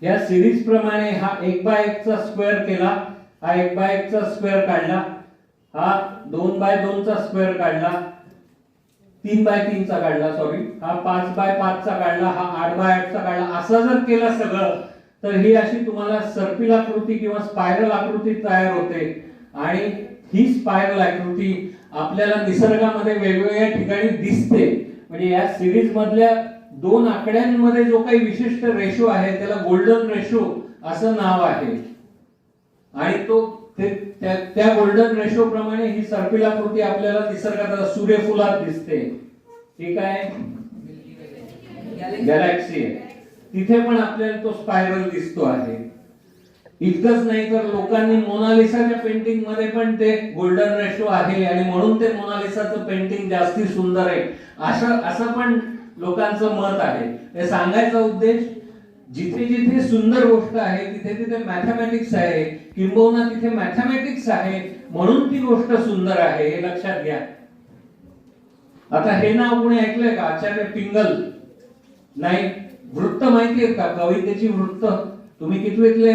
या सिरीज प्रमाणे हा 1/1 चा स्क्वेअर केला, हा 1/1 चा स्क्वेअर काढला, हा 2/2 चा स्क्वेअर काढला, 3/3 चा काढला, सॉरी, हा 5/5 चा काढला, हा 8/8 चा काढला. असं जर केलं सगळं तर ही अशी तुम्हाला सर्पिल आकृती किंवा स्पायरल आकृती तयार होते. आणि ही स्पायरल आकृती आपल्याला निसर्गामध्ये वेगवेगळ्या ठिकाणी दिसते. म्हणजे या सिरीज मधल्या 2 आकड्यांमध्ये जो काही विशिष्ट रेशो आहे त्याला गोल्डन रेशो असं नाव आहे. आणि तो त्या गोल्डन रेशो प्रमाणे ही सर्पिल आकृती आपल्याला निसर्गात सूर्यफुलात दिसते. ठीक आहे, गॅलेक्सी आहे तिथे पण आपल्याला तो स्पायरल दिसतो आहे. इतकंच नाही तर लोकांनी मोनालिसाच्या पेंटिंग मध्ये पण ते गोल्डन रेशो आहे आणि म्हणून ते मोनालिसाचं पेंटिंग जास्ती सुंदर आहे असं पण लोकांचं मत आहे. हे सांगायचा उद्देश, जिथे जिथे सुंदर गोष्ट आहे तिथे तिथे मॅथमॅटिक्स आहे, किंबहुना तिथे मॅथमॅटिक्स आहे म्हणून ती गोष्ट सुंदर आहे, हे लक्षात घ्या. आता हे नाव कोणी ऐकलंय का? आचार्य पिंगल? नाही. वृत्त माहितीये का? कवितेची वृत्त तुम्ही कितवीतले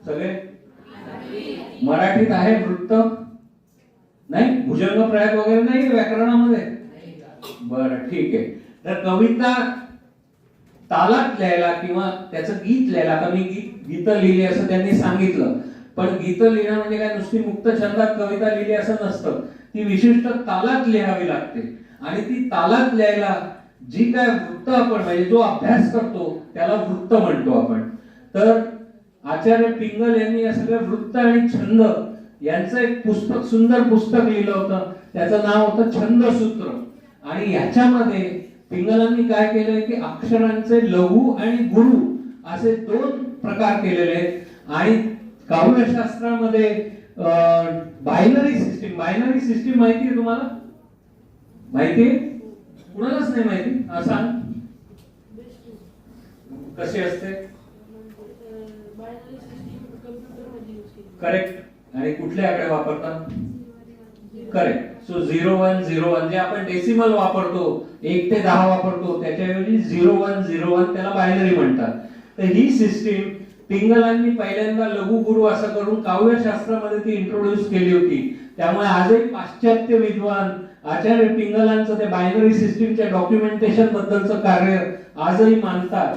सगळे? मराठीत आहे वृत्त? नाही. भुजंग प्रयोग वगैरे नाही व्याकरणामध्ये? बरं, ठीक आहे. तर कविता तालात लिहायला किंवा त्याचं गीत लिहायला, आता मी गीत लिहिली असं त्यांनी सांगितलं, पण गीत लिहिणं म्हणजे काय नुसती मुक्त छंदात कविता लिहिली असं नसतं. ती विशिष्ट तालात लिहावी लागते. आणि ती तालात लिहायला जी काय वृत्त आपण म्हणजे जो अभ्यास करतो त्याला वृत्त म्हणतो आपण. तर आचार्य पिंगल यांनी या सगळ्या वृत्त आणि छंद यांचं एक पुस्तक, सुंदर पुस्तक लिहिलं होतं. त्याचं नाव होतं छंदसूत्र. आणि ह्याच्यामध्ये पिंगलांनी काय केलंय की अक्षरांचे लघु आणि गुरु असे 2 प्रकार केलेले आहेत. आणि काव्यशास्त्रामध्ये बायनरी सिस्टीम माहिती आहे तुम्हाला? माहिती आहे? कुणालाच नाही माहिती? सांग कशी असते? करेक्ट. आणि कुठले आकडे वापरतात? करेक्ट. सो 0 1 0 1 जे आपण डेसिमल वापरतो, 1 ते 10 वापरतो, त्याच्याऐवजी 0 1 0 1 त्याला बायनरी म्हणतात. तर ही सिस्टीम पिंगलांनी पहिल्यांदा लघु गुरु असं करून काव्यशास्त्रामध्ये ती इंट्रोड्यूस केली होती. त्यामुळे आजही पाश्चात्य विद्वान आचार्य पिंगलांचं ते बायनरी सिस्टीमच्या डॉक्युमेंटेशन बद्दलचं कार्य आजही मानतात.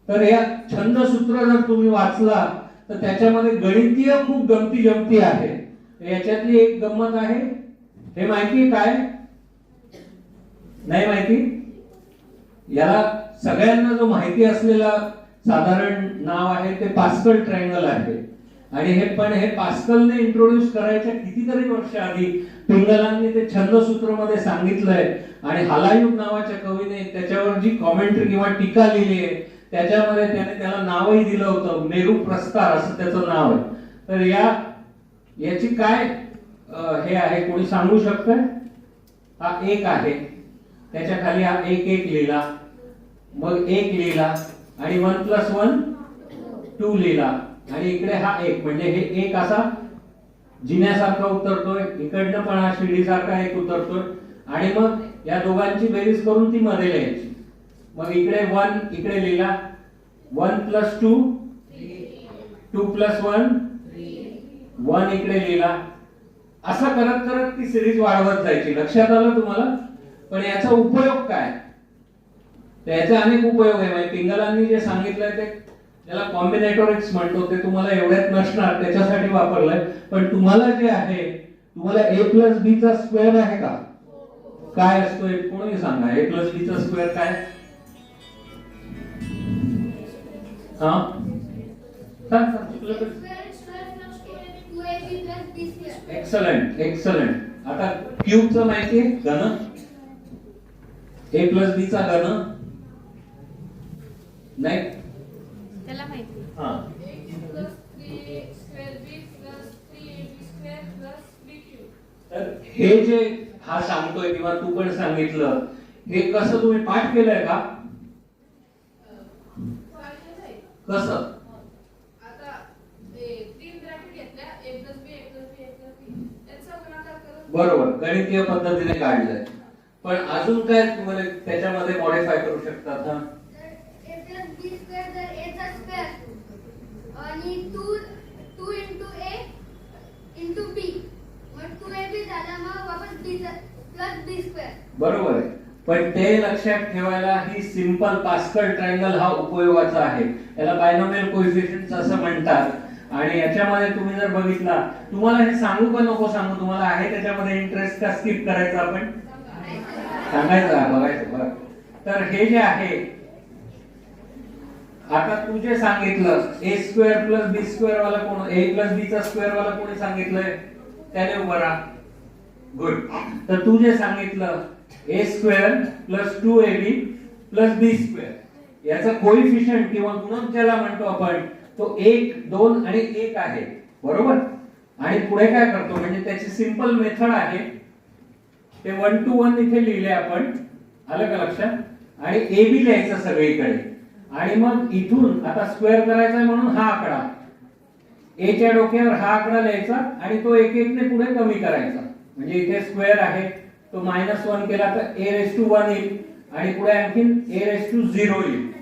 तर या छंदसूत्र जर तुम्ही वाचला तर त्याच्यामध्ये गणितीय खूप गमती जमती आहे. याच्यातली एक गंमत आहे, हे माहिती काय? नाही माहिती? याला सगळ्यांना जो माहिती असलेला साधारण नाव आहे ते पास्कल ट्रायंगल आहे. आणि हे पास्कलने इंट्रोड्यूस करायच्या कितीतरी वर्ष आधी पिंगलांनी ते छंदसूत्र मध्ये सांगितलंय. आणि हलायुग नावाच्या कवीने त्याच्यावर जी कॉमेंट्री किंवा टीका लिहिली आहे त्याच्यामध्ये त्याने त्याला नावही दिलं होतं, मेरू प्रस्तार असं त्याचं नाव आहे. तर याची काय हे आहे, कोणी सांगू शकतंय? हा 1 आहे, त्याच्या खाली हा 1 1 लिहिला, मग 1 लिहिला आणि 1 + 1 2 लिहिला आणि इकडे हा 1 म्हणजे हे 1 असा जिन्यासारखा उतरतोय, इकडनं पण हा शिडीसारखा 1 उतरतोय आणि मग या दोघांची बेरीज करून ती मध्ये लिहायची. मग इकडे 1 इकडे लिहिला, 1 + 2 2 + 1 1 इकडे लिहिला. असं करत करत ती सिरीज वाढवत जायची. लक्षात आलं तुम्हाला? पण याचा उपयोग काय? त्याचे अनेक उपयोग आहे. म्हणजे पिंगलांनी जे सांगितलंय ते त्याला कॉम्बिनेटोरिक्स म्हणतो, ते तुम्हाला एवढ्यात नसणार, त्याच्यासाठी वापरलंय. पण तुम्हाला जे आहे, तुम्हाला a + b चा स्क्वेअर आहे का? काय असतो? कोणी सांगा. a + b चा स्क्वेअर काय? हा एक्सलंट एक्सलंट. आता क्यूबचं माहिती आहे घन, a + b चा घन नाही त्याला माहिती. हा तर हे जे हा सांगतोय किंवा तू पण सांगितलं, हे कसं तुम्ही पाठ केलंय का? कसं? बरोबर, गणितीय पद्धतीने काढलंय. पण अजून काय तुम्हाला त्याच्यामध्ये मॉडिफाय करू शकतात? हा आणि 2 × a × b मग 2ab झाला, मग वापस b + b². बरोबर आहे. पण ते लक्षात ठेवायला ही सिंपल पास्कल ट्रायंगल हा उपयोगाचा आहे. याला बायनॉमियल कोएफिशियंट्स असं म्हणतात. आणि याच्यामध्ये तुम्ही जर बघितला, तुम्हाला हे सांगू का नको सांगू? तुम्हाला आहे त्याच्यामध्ये इंटरेस्ट का स्किप करायचा? आपण सांगायचं आहे, बघायचं. बरं, तर हे जे आहे, आता तू जे सांगितलं a² + b² वाला कोण? a + b चा स्क्वेअर वाला कोणी सांगितलंय? त्याने उभं राहा. गुड. तर तू जे सांगितलं a² + 2ab + b², याचा कोएफिशियंट किंवा गुणक ज्याला म्हणतो आपण, तो 1, 2 आणि 1 आहे. बरोबर. आणि पुढे काय करतो, म्हणजे त्याची सिंपल मेथड आहे, ते 1 to 1 इथे लिहिले आपण. आलं का लक्षात? आणि a b लिहायचं सगळीकडे. आणि मग इथून आता स्क्वेअर करायचा आहे म्हणून हा आकडा, a च्या डोक्यावर हा आकडा लिहायचा आणि तो एक एक ने पुढे कमी करायचा. म्हणजे इथे स्क्वेअर आहे, तो -1 केला तर a⁻1 येईल आणि पुढे आणखीन a⁻0 येईल.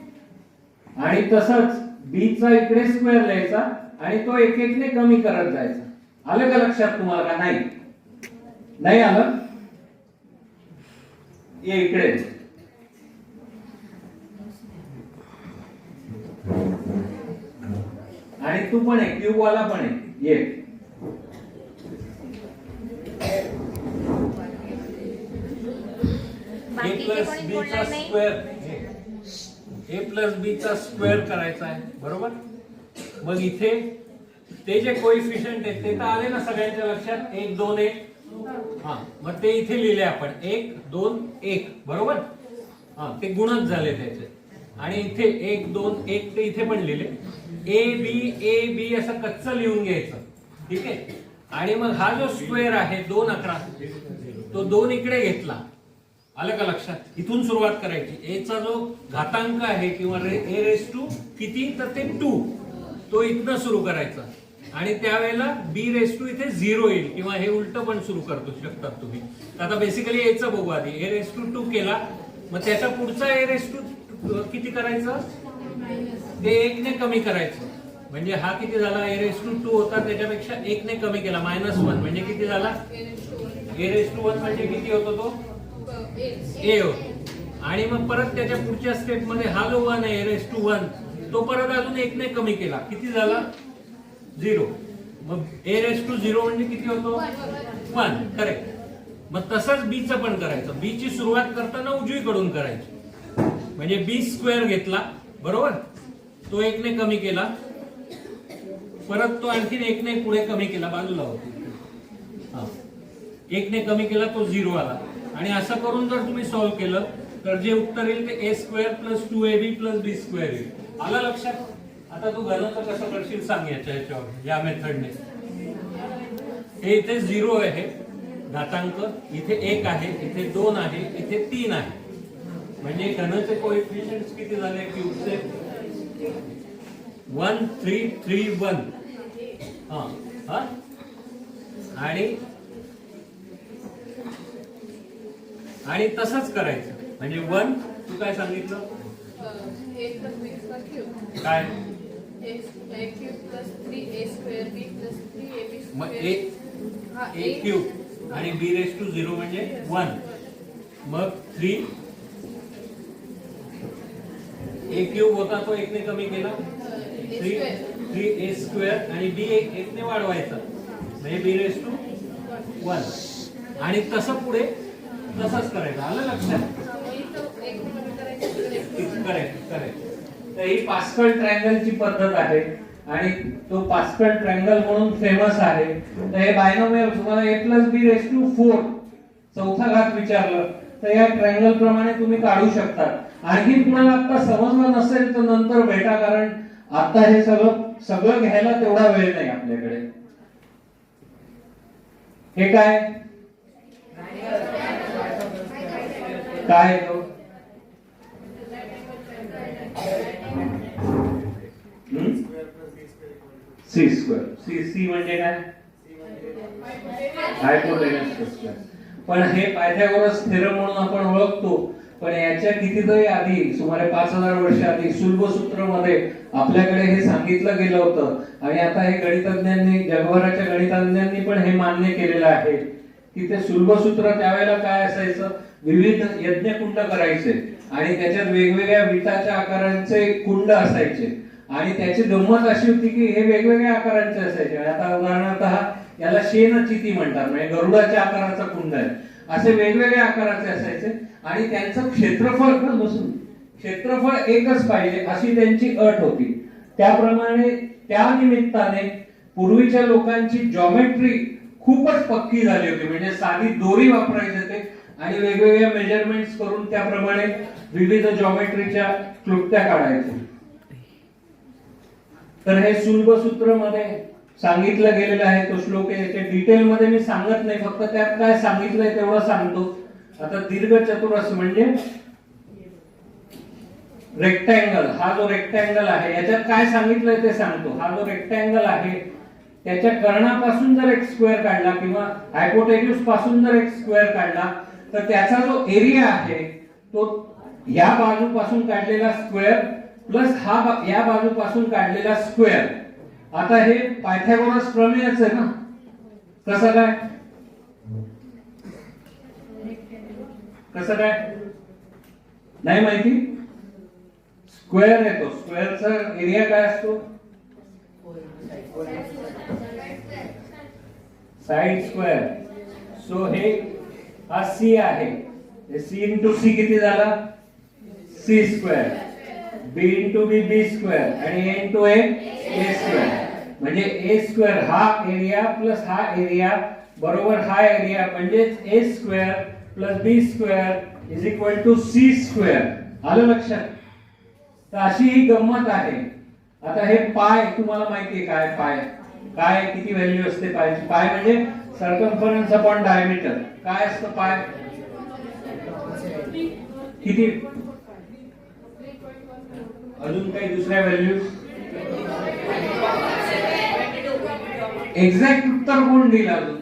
आणि तसंच b चा इकडे स्क्वेअर लिहायचा आणि तो एक एक ने कमी करत जायचा. आलं का लक्षात तुम्हाला? का नाही? नाही आलं? ये इकडे. आणि तू पण आहे, क्यूब वाला पण आहे. ये बाकीचे कोणी बोलणार नाही. a + b चा स्क्वेअर करायचा आहे. बरोबर. मग इथे ते जे कोएफिशियंट आहेत ते तर आले ना सगळ्यांच्या लक्षात? 1, 2, 1. हा, मग ते इथे लिहिले आपण 1, 2, 1. बरोबर. हा, ते गुणक झाले त्याचे. आणि इथे 1, 2, 1 ते इथे पण लिहिले. a b असं कच्चं लिहून घ्यायचं. ठीक आहे. आणि मग हा जो स्क्वेअर आहे 2 11, तो 2 इकडे घेतला. आलं का लक्षात? इथून सुरुवात करायची. a चा जो घातांक आहे किंवा a⁻² किती, तर ते 2, तो इथनं सुरू करायचा. आणि त्यावेळेला b⁻² इथे 0 येईल, किंवा हे उलट पण सुरू करतो शकतात तुम्ही. आता बेसिकली a चं बघू आधी. a⁻² केला, मग त्याचा पुढचा a⁻² किती करायचं? ते 1 ने कमी करायचं. म्हणजे हा किती झाला? a⁻² होता, त्याच्यापेक्षा 1 ने कमी केला, -1. म्हणजे किती झाला? a⁻1 म्हणजे किती होतो तो? a होतो. आणि मग परत त्याच्या पुढच्या स्टेप मध्ये हा जो 1 आहे a⁻1, तो परत अजून 1 ने कमी केला. किती झाला? 0. मग a⁻0 म्हणजे किती होतो? 1. करेक्ट. मग तसंच b चं पण करायचं. b ची सुरुवात करताना उजवीकडून करायची. म्हणजे b² घेतला. बरोबर. तो 1 ने कमी केला, परत तो आणखीन 1 ने पुढे कमी केला, बाजूला होतो. 1 ने कमी केला, तो 0 आला. आणि असं करून जर तुम्ही सॉल्व्ह केलं तर जे उत्तर येईल ते a² + 2ab + b² येईल. आलं लक्षात? आता तू घनाचं कसं करशील सांग याच्यावर, या मेथडने. हे इथे 0 आहे घातांक, इथे 1 आहे, इथे 2 आहे, इथे 3 आहे. म्हणजे घनाचे कोएफिशियंट्स किती झाले क्यूबचे? 1 3 3 1. हा. आणि तसंच करायचं. म्हणजे 1 तू काय सांगितलं? A plus B का cube. काय A cube plus 3A square B plus 3AB मग square. हा, ए क्यूब आणि बी रेस टू 0 म्हणजे 1. मग 3 ए क्यूब होता तो 1 ने कमी केला, 3 स्क्वेअर आणि बी 1 ने वाढवायचा म्हणजे बी रेस टू 1 आणि तसं पुढे तसंच करायचं. आलं लक्षात? Correct correct. तर ही पास्कल ट्रायंगलची पद्धत आहे आणि तो पास्कल ट्रायंगल म्हणून फेमस आहे. तर हे बायनोमियल तुम्हाला a plus b raised to 4 चौथा घात विचारलं तर या ट्रायंगल प्रमाणे तुम्ही काढू शकता. आणखी तुम्हाला आता समजलं नसेल तर नंतर भेटा, कारण आता हे सगळं घ्यायला तेवढा वेळ नाही आपल्याकडे. हे काय काय सी स्क्वेअर. सी म्हणजे काय? हायपोटेन्यूस स्क्वेअर. पण हे पायथागोरस थेरम म्हणून आपण ओळखतो, पण याच्या कितीतरी आधी सुमारे 5000 वर्ष आधी सुलभ सूत्रमध्ये आपल्याकडे हे सांगितलं गेलं होतं आणि आता हे गणितज्ञांनी, जगभराच्या गणितज्ञांनी पण हे मान्य केलेलं आहे की ते सुलभ सूत्र त्यावेळेला काय असायचं, विविध यज्ञकुंड करायचे आणि त्याच्यात वेगवेगळ्या विटाच्या आकारांचे कुंड असायचे आणि त्याची गंमत अशी होती की हे वेगवेगळ्या आकारांचे असायचे. आता उदाहरणार्थ याला शेनचिती म्हणतात, म्हणजे गरुडाच्या आकाराचा कुंड आहे. असे वेगवेगळ्या आकाराचे असायचे आणि त्यांचं क्षेत्रफळ एकच पाहिजे अशी त्यांची अट होती. त्याप्रमाणे त्या निमित्ताने पूर्वीच्या लोकांची जॉमेट्री खूपच पक्की झाली होती, म्हणजे साधी दोरी वापरायचे ते आणि वेगवेगळ्या मेजरमेंट्स करून त्याप्रमाणे विविध जॉमेट्रीच्या क्लुप्त्या काढायचे. तर हे सुलभ सूत्र मध्ये सांगितलं गेलेलं आहे. तो श्लोक आहे, याच्या डिटेल मध्ये मी सांगत नाही, फक्त त्यात काय सांगितलंय तेवढं सांगतो. आता दीर्घ चतुरस म्हणजे रेक्टँगल. हा जो रेक्टँगल आहे याच्यात काय सांगितलंय ते सांगतो. हा जो रेक्टँगल आहे त्याच्या कर्णापासून जर एक स्क्वेअर काढला किंवा हायपोटेन्यूस पासून जर एक स्क्वेअर काढला तर त्याचा जो एरिया आहे तो या बाजूपासून काढलेला स्क्वेअर प्लस हा या बाजूपासून काढलेला स्क्वेअर. आता हे पायथागोरस प्रमेयच आहे ना. कसं काय नाही माहिती? स्क्वेअर आहे तो, स्क्वेअरचा एरिया काय असतो? Side square. सो हे हा सी आहे, सी इंटू सी किती झाला? C square. B into B B square आणि A into A A square. म्हणजे ए स्क्वेअर हा एरिया प्लस हा एरिया बरोबर हा एरिया म्हणजे A square plus B square is equal to C square. आलं लक्षात? तर अशी ही गंमत आहे. आता हे पाय तुम्हाला माहिती आहे काय? पाय काय किती व्हॅल्यू असते पायची? पाय म्हणजे सर्कम्फरन्स अपॉन डायमीटर. काय असतं पाय? किती? अजून काही दुसऱ्या व्हॅल्यू? एक्झॅक्ट उत्तर कोण देईल? अजून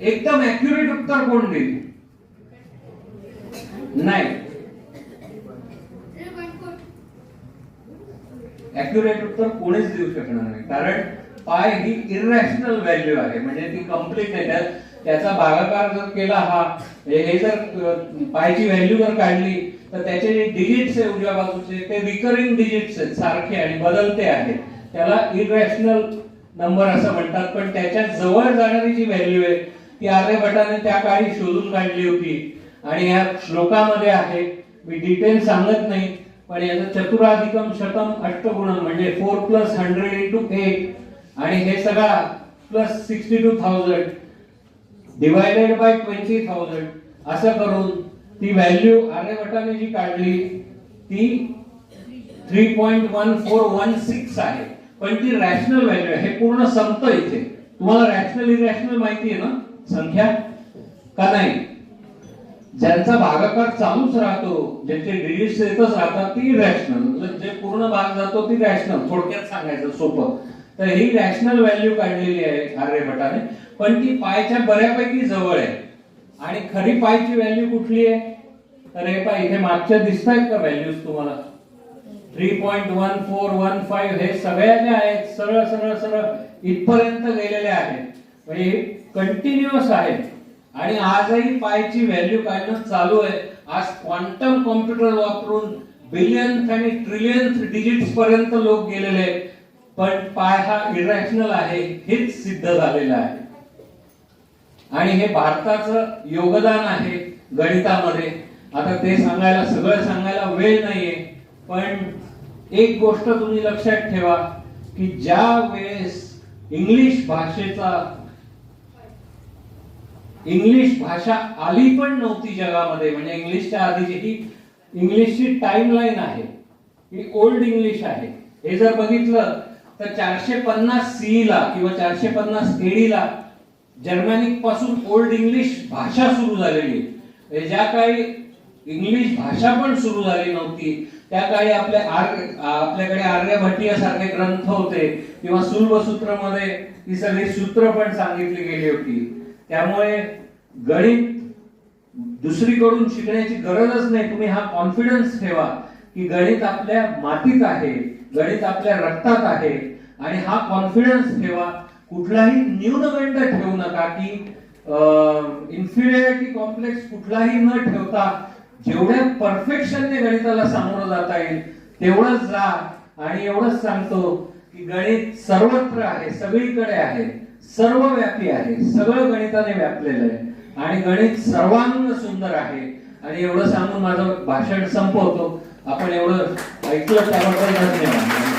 एकदम ऍक्युरेट उत्तर कोण देईल? नाही, ऍक्युरेट उत्तर कोणीच देऊ शकणार नाही, कारण पाय ही इरॅशनल व्हॅल्यू आहे. म्हणजे ती कम्प्लीट आहे. त्याचा भागाकार जर केला हा हे जर पायची व्हॅल्यू जर काढली तर त्याचे जे डिजिट्स आहे उजव्या बाजूचे ते रिकरिंग डिजिट्स आहेत, सारखे आणि बदलते आहेत. त्याला इरॅशनल नंबर असं म्हणतात. पण त्याच्या जवळ जाणारी जी व्हॅल्यू आहे ती आर्यभट्टाने त्या काळी शोधून काढली होती आणि या श्लोकामध्ये आहे. मी डिटेल सांगत नाही, पण याचं चतुराधिकम शतम अष्टगुणम म्हणजे 4 + 100 × 8 आणि हे सगळा प्लस 62,000 डिवायडेड बाय 20,000 असं करून ती व्हॅल्यू आर्यभट्टाने जी काढली ती 3.1416 आहे. पण ती रॅशनल व्हॅल्यू आहे. हे पूर्ण संपतं इथे. तुम्हाला रॅशनल इरॅशनल माहिती आहे ना संख्या का नाही? ज्यांचा भागाकार चालूच राहतो, ज्याचे डिजिट्स येतच राहतात ती रॅशनल, जे पूर्ण भाग जातो ती रॅशनल. थोडक्यात सांगायचं सोपं तर ही रॅशनल व्हॅल्यू काढलेली आहे आर्यभट्टाने, पण ती पायच्या बऱ्यापैकी जवळ आहे. आणि खरी पायची व्हॅल्यू कुठली आहे? तर हे पहा इथे मागच्या दिसत आहेत का व्हॅल्यूज तुम्हाला? 3.1415 हे सगळ्या ज्या आहेत सरळ सरळ सरळ इथपर्यंत गेलेले आहेत, म्हणजे कंटिन्युअस आहे. आणि आजही पायची व्हॅल्यू काढणं चालू आहे. आज क्वांटम कॉम्प्युटर वापरून बिलियन आणि ट्रिलियन डिजिट्स पर्यंत लोक गेलेले आहेत, पण पाय हा इरॅशनल आहे हेच सिद्ध झालेलं आहे. आणि हे भारताचं योगदान आहे गणितामध्ये. आता ते सांगायला सगळं सांगायला वेळ नाहीये, पण एक गोष्ट तुम्ही लक्षात ठेवा की ज्या वेळेस इंग्लिश भाषा आली पण नव्हती जगामध्ये, म्हणजे इंग्लिशच्या आधीची ही इंग्लिशची टाइमलाईन आहे, ही ओल्ड इंग्लिश आहे. हे जर बघितलं तर 450 CE ला किंवा 450 AD ला जर्मॅनिक पासून ओल्ड इंग्लिश भाषा सुरू झालेली. ज्या काही इंग्लिश भाषा पण सुरू झाली नव्हती त्या काळी आपल्याकडे आर्यभट्टीय सारखे ग्रंथ होते किंवा सुलभसूत्र मध्ये ही सगळी सूत्र पण सांगितली गेली होती. त्यामुळे गणित दुसरीकडून शिकण्याची गरजच नाही. तुम्ही हा कॉन्फिडन्स ठेवा की गणित आपल्या मातीत आहे, गणित आपल्या रक्तात आहे. आणि हा कॉन्फिडन्स ठेवा, कुठलाही न्यूनगंड ठेवू नका की इन्फिरियरिटी कॉम्प्लेक्स कुठलाही न ठेवता जेवढ्या परफेक्शनने गणिताला सामोरं जाता येईल तेवढंच जा. आणि एवढंच सांगतो की गणित सर्वत्र आहे, सगळीकडे आहे, सर्वव्यापी आहे, सगळं गणिताने व्यापलेलं आहे आणि गणित सर्वांग सुंदर आहे. आणि एवढं सांगून माझं भाषण संपवतो. आपण एवढं ऐकलं त्याबद्दल धन्यवाद.